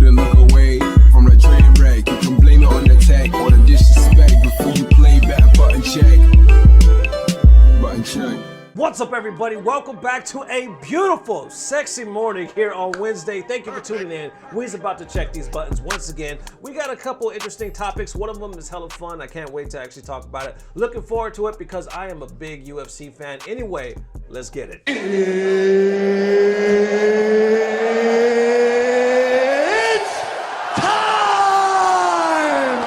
couldn't look away from the train wreck. You can blame it on the tech or the disrespect. Before you play, better button check. Button check. What's up, everybody? Welcome back to a beautiful, sexy morning here on Wednesday. Thank you for tuning in. We's about to check these buttons once again. We got a couple interesting topics. One of them is hella fun. I can't wait to actually talk about it. Looking forward to it because I am a big UFC fan. Anyway, let's get it.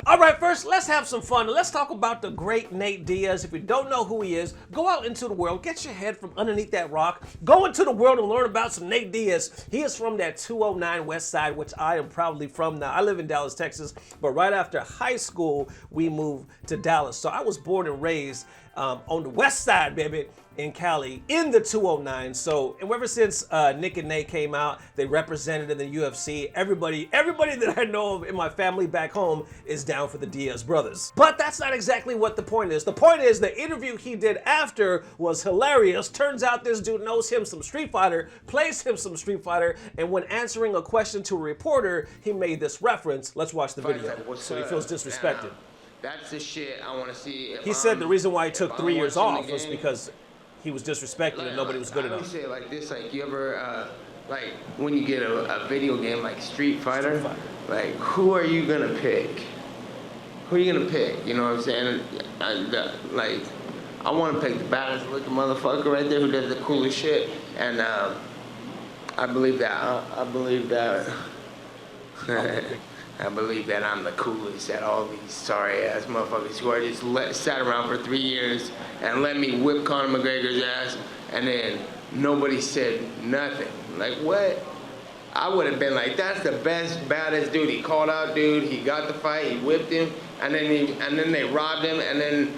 All right, first, let's have some fun. Let's talk about the great Nate Diaz. If you don't know who he is, go out into the world, get your head from underneath that rock, go into the world and learn about some Nate Diaz. He is from that 209 West Side, which I am proudly from now. I live in Dallas, Texas, but right after high school, we moved to Dallas. So I was born and raised on the West Side, baby, in Cali, in the 209. So, and ever since Nick and Nate came out, they represented in the UFC. Everybody that I know of in my family back home is down for the Diaz brothers. But that's not exactly what the point is. The point is the interview he did after was hilarious. Turns out this dude knows him some Street Fighter, plays him some Street Fighter, and when answering a question to a reporter, he made this reference. Let's watch the video. So he feels disrespected. That's the shit I want to see. He said the reason why he took 3 years off was because he was disrespected and nobody was good I enough. always say it like this, like you ever, like when you get a video game like Street Fighter, like who are you gonna pick? Who are you gonna pick? You know what I'm saying? Like, I want to pick the baddest looking motherfucker right there who does the coolest shit, and I believe that. I believe that. I believe that I'm the coolest at all these sorry-ass motherfuckers who are just sat around for 3 years and let me whip Conor McGregor's ass, and then nobody said nothing. Like, what? I would have been like, that's the best, baddest dude. He called out dude, he got the fight, he whipped him, and then they robbed him, and then,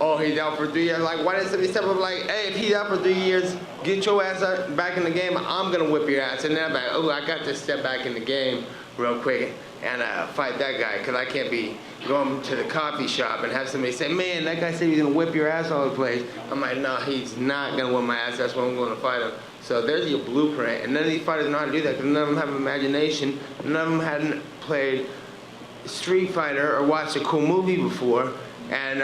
oh, he's out for 3 years. Like, why didn't somebody step up like, hey, if he's out for 3 years, get your ass back in the game, I'm gonna whip your ass. And then I'm like, oh, I got to step back in the game real quick and fight that guy, because I can't be going to the coffee shop and have somebody say, man, that guy said he's gonna whip your ass all the place. I'm like, no, he's not gonna whip my ass, that's why I'm gonna fight him. So there's your blueprint, and none of these fighters know how to do that, because none of them have imagination, none of them hadn't played Street Fighter or watched a cool movie before, and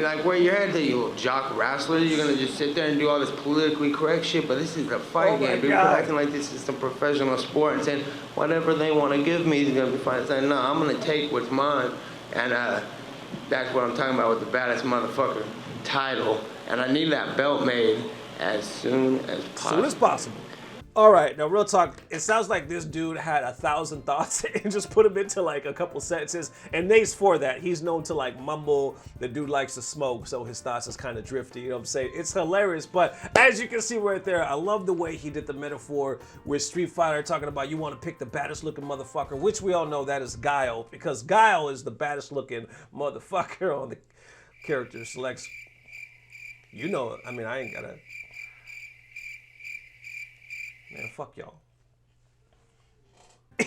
like, where your head at, you little jock wrestler? You're gonna just sit there and do all this politically correct shit, but this is a fight game, dude. You're acting like this is some professional sport and saying, whatever they want to give me is gonna be fine. Saying, no, I'm gonna take what's mine, and that's what I'm talking about with the baddest motherfucker title, and I need that belt made as soon as possible. All right, now real talk, it sounds like this dude had 1,000 thoughts and just put them into like a couple sentences, and Nate's for that. He's known to like mumble. The dude likes to smoke, so his thoughts is kind of drifty, you know what I'm saying? It's hilarious, but as you can see right there, I love the way he did the metaphor with Street Fighter, talking about you want to pick the baddest looking motherfucker, which we all know that is Guile, because Guile is the baddest looking motherfucker on the character selects. You know, I mean, I ain't gotta... Man, fuck y'all.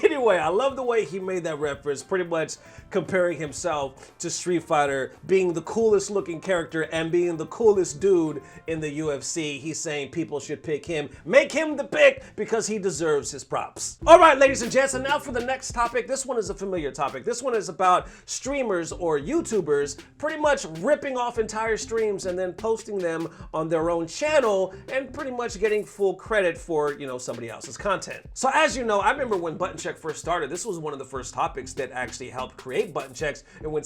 Anyway, I love the way he made that reference, pretty much comparing himself to Street Fighter, being the coolest looking character and being the coolest dude in the UFC. He's saying people should pick him, make him the pick, because he deserves his props. All right, ladies and gents, and now for the next topic. This one is a familiar topic. This one is about streamers or YouTubers pretty much ripping off entire streams and then posting them on their own channel and pretty much getting full credit for, you know, somebody else's content. So as you know, I remember when Button Check first started, this was one of the first topics that actually helped create Button Checks, and when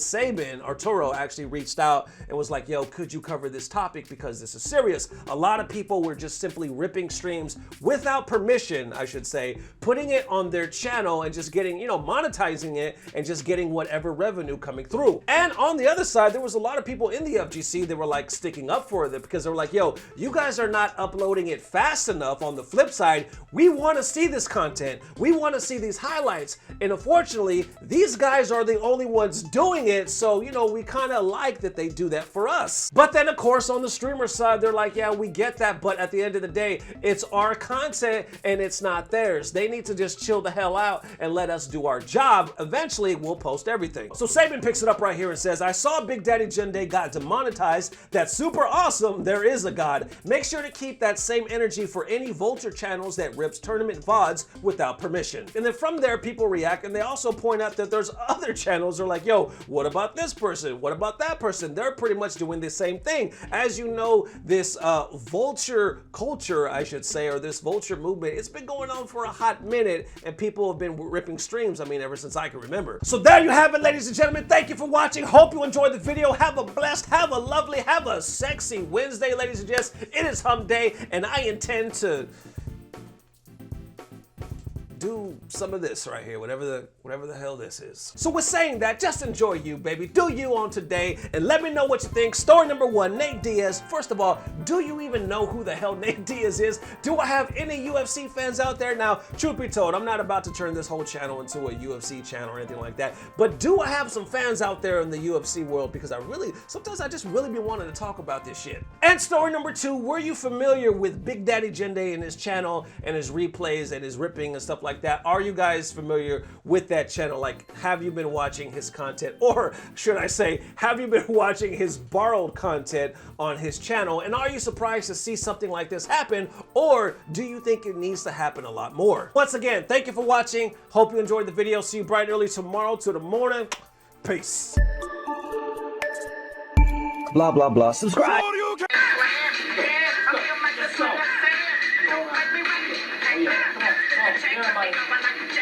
Arturo actually reached out and was like, yo, could you cover this topic because this is serious? A lot of people were just simply ripping streams without permission, I should say, putting it on their channel and just getting, you know, monetizing it and just getting whatever revenue coming through. And on the other side, there was a lot of people in the FGC that were like sticking up for it because they were like, yo, you guys are not uploading it fast enough. On the flip side, we want to see this content. We want to see these highlights. And unfortunately, these guys are the only ones doing it, so, you know, we kind of like that they do that for us. But then, of course, on the streamer side, they're like, yeah, we get that, but at the end of the day, it's our content and it's not theirs. They need to just chill the hell out and let us do our job. Eventually, we'll post everything. So Saban picks it up right here and says, I saw BigDaddyJende got demonetized. That's super awesome. There is a God. Make sure to keep that same energy for any vulture channels that rips tournament VODs without permission. And then from there, people react, and they also point out that there's other channels that are like, yo, what about this person? What about that person? They're pretty much doing the same thing. As you know, this vulture culture, I should say, or this vulture movement, it's been going on for a hot minute, and people have been ripping streams, I mean, ever since I can remember. So there you have it, ladies and gentlemen. Thank you for watching. Hope you enjoyed the video. Have a blessed, have a lovely, have a sexy Wednesday, ladies and gents. It is hump day, and I intend to do some of this right here, whatever the hell this is. So with saying that, just enjoy you, baby. Do you on today, and let me know what you think. Story number 1, Nate Diaz. First of all, do you even know who the hell Nate Diaz is? Do I have any UFC fans out there? Now, truth be told, I'm not about to turn this whole channel into a UFC channel or anything like that, but do I have some fans out there in the UFC world? Because sometimes I just really be wanting to talk about this shit. And story number 2, were you familiar with BigDaddyJende and his channel and his replays and his ripping and stuff like that? Are you guys familiar with that channel? Like, have you been watching his content? Or should I say, have you been watching his borrowed content on his channel? And are you surprised to see something like this happen? Or do you think it needs to happen a lot more? Once again, thank you for watching. Hope you enjoyed the video. See you bright and early tomorrow to the morning. Peace. Blah, blah, blah. Subscribe. Take